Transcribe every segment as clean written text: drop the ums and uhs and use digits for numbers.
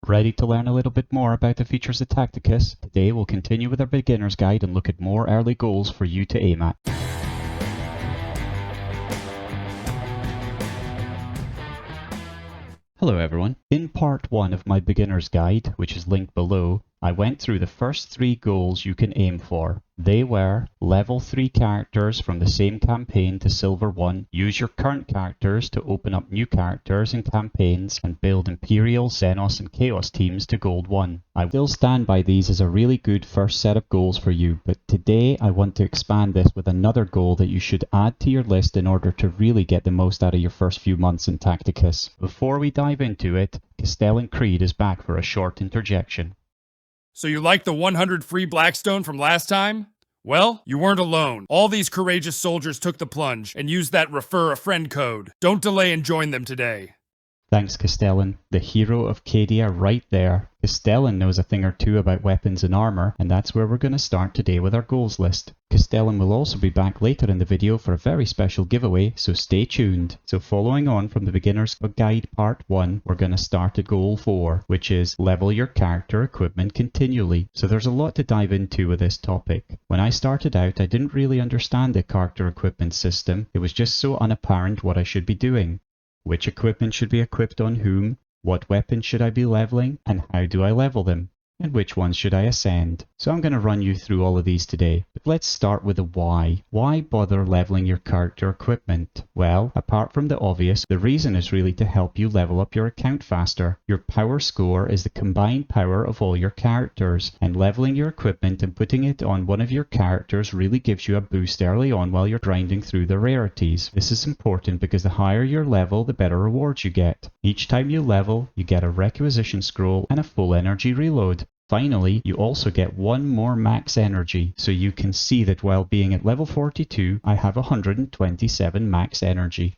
Ready to learn a little bit more about the features of Tacticus? Today we'll continue with our beginner's guide and look at more early goals for you to aim at. Hello everyone. In part 1 of my beginner's guide, which is linked below, I went through the first 3 goals you can aim for. They were level 3 characters from the same campaign to silver 1, use your current characters to open up new characters and campaigns, and build Imperial, Xenos and Chaos teams to gold 1. I still stand by these as a really good first set of goals for you, but today I want to expand this with another goal that you should add to your list in order to really get the most out of your first few months in Tacticus. Before we dive into it, Castellan Creed is back for a short interjection. So you like the 100 free blackstone from last time? Well, you weren't alone. All these courageous soldiers took the plunge and used that Refer a Friend code. Don't delay and join them today. Thanks Castellan, the hero of Cadia right there. Castellan knows a thing or two about weapons and armor, and that's where we're going to start today with our goals list. Castellan will also be back later in the video for a very special giveaway, so stay tuned. So following on from the beginner's guide part 1, we're going to start at goal 4, which is level your character equipment continually. So there's a lot to dive into with this topic. When I started out, I didn't really understand the character equipment system. It was just so unapparent what I should be doing. Which equipment should be equipped on whom, what weapons should I be leveling, and how do I level them, and which ones should I ascend. So I'm going to run you through all of these today. But let's start with the why. Why bother leveling your character equipment? Well, apart from the obvious, the reason is really to help you level up your account faster. Your power score is the combined power of all your characters, and leveling your equipment and putting it on one of your characters really gives you a boost early on while you're grinding through the rarities. This is important because the higher your level, the better rewards you get. Each time you level, you get a requisition scroll and a full energy reload. Finally, you also get one more max energy, so you can see that while being at level 42, I have 127 max energy.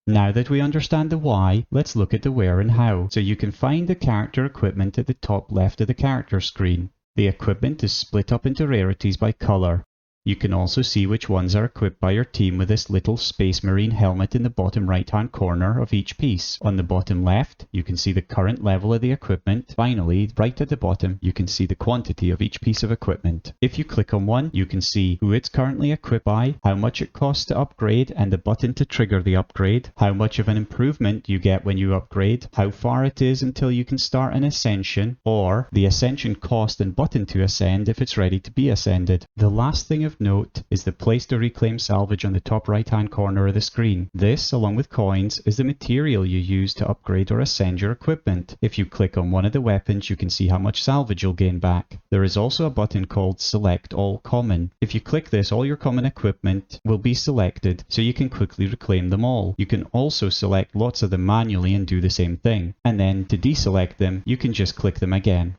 Now that we understand the why, let's look at the where and how. So you can find the character equipment at the top left of the character screen. The equipment is split up into rarities by color. You can also see which ones are equipped by your team with this little Space Marine helmet in the bottom right hand corner of each piece. On the bottom left, you can see the current level of the equipment. Finally, right at the bottom, you can see the quantity of each piece of equipment. If you click on one, you can see who it's currently equipped by, how much it costs to upgrade and the button to trigger the upgrade, how much of an improvement you get when you upgrade, how far it is until you can start an ascension, or the ascension cost and button to ascend if it's ready to be ascended. The last thing of note is the place to reclaim salvage on the top right hand corner of the screen. This, along with coins, is the material you use to upgrade or ascend your equipment. If you click on one of the weapons, you can see how much salvage you'll gain back. There is also a button called Select All Common. If you click this, all your common equipment will be selected, so you can quickly reclaim them all. You can also select lots of them manually and do the same thing. And then to deselect them, you can just click them again.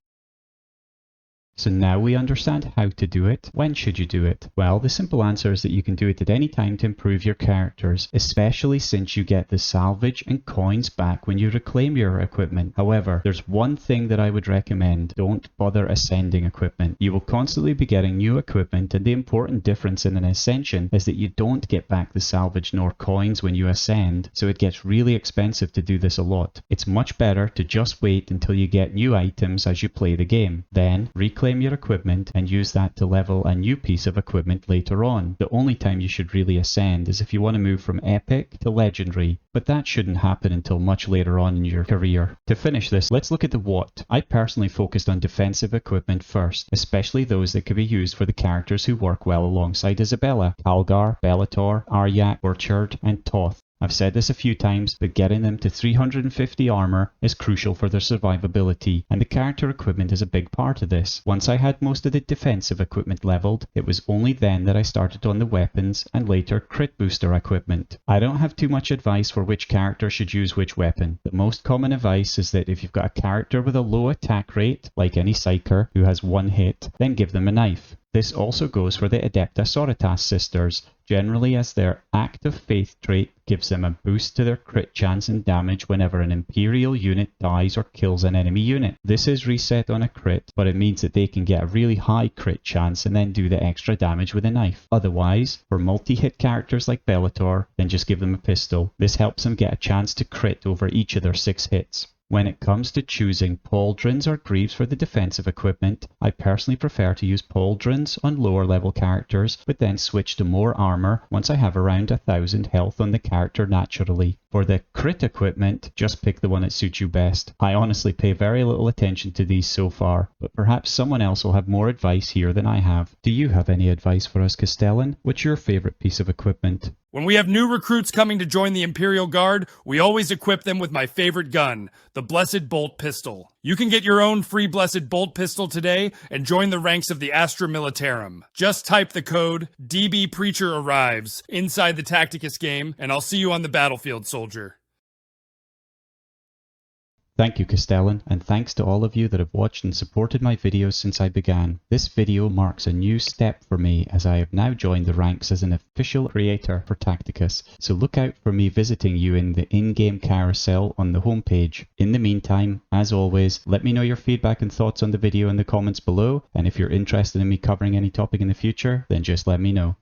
So now we understand how to do it. When should you do it? Well, the simple answer is that you can do it at any time to improve your characters, especially since you get the salvage and coins back when you reclaim your equipment. However, there's one thing that I would recommend. Don't bother ascending equipment. You will constantly be getting new equipment, and the important difference in an ascension is that you don't get back the salvage nor coins when you ascend, so it gets really expensive to do this a lot. It's much better to just wait until you get new items as you play the game. Then, reclaim your equipment and use that to level a new piece of equipment later on. The only time you should really ascend is if you want to move from epic to legendary, but that shouldn't happen until much later on in your career. To finish this, let's look at the what. I personally focused on defensive equipment first, especially those that could be used for the characters who work well alongside Isabella, Calgar, Bellator, Aryak, Orchard, and Toth. I've said this a few times, but getting them to 350 armor is crucial for their survivability, and the character equipment is a big part of this. Once I had most of the defensive equipment leveled, it was only then that I started on the weapons and later crit booster equipment. I don't have too much advice for which character should use which weapon. The most common advice is that if you've got a character with a low attack rate, like any psyker who has one hit, then give them a knife. This also goes for the Adepta Sororitas sisters, generally as their Act of Faith trait gives them a boost to their crit chance and damage whenever an Imperial unit dies or kills an enemy unit. This is reset on a crit, but it means that they can get a really high crit chance and then do the extra damage with a knife. Otherwise, for multi-hit characters like Bellator, then just give them a pistol. This helps them get a chance to crit over each of their 6 hits. When it comes to choosing pauldrons or greaves for the defensive equipment, I personally prefer to use pauldrons on lower level characters, but then switch to more armor once I have around 1000 health on the character naturally. For the crit equipment, just pick the one that suits you best. I honestly pay very little attention to these so far, but perhaps someone else will have more advice here than I have. Do you have any advice for us, Castellan? What's your favourite piece of equipment? When we have new recruits coming to join the Imperial Guard, we always equip them with my favorite gun, the Blessed Bolt Pistol. You can get your own free Blessed Bolt Pistol today and join the ranks of the Astra Militarum. Just type the code DB Preacher Arrives inside the Tacticus game, and I'll see you on the battlefield, soldier. Thank you, Castellan, and thanks to all of you that have watched and supported my videos since I began. This video marks a new step for me as I have now joined the ranks as an official creator for Tacticus, so look out for me visiting you in the in-game carousel on the homepage. In the meantime, as always, let me know your feedback and thoughts on the video in the comments below, and if you're interested in me covering any topic in the future, then just let me know.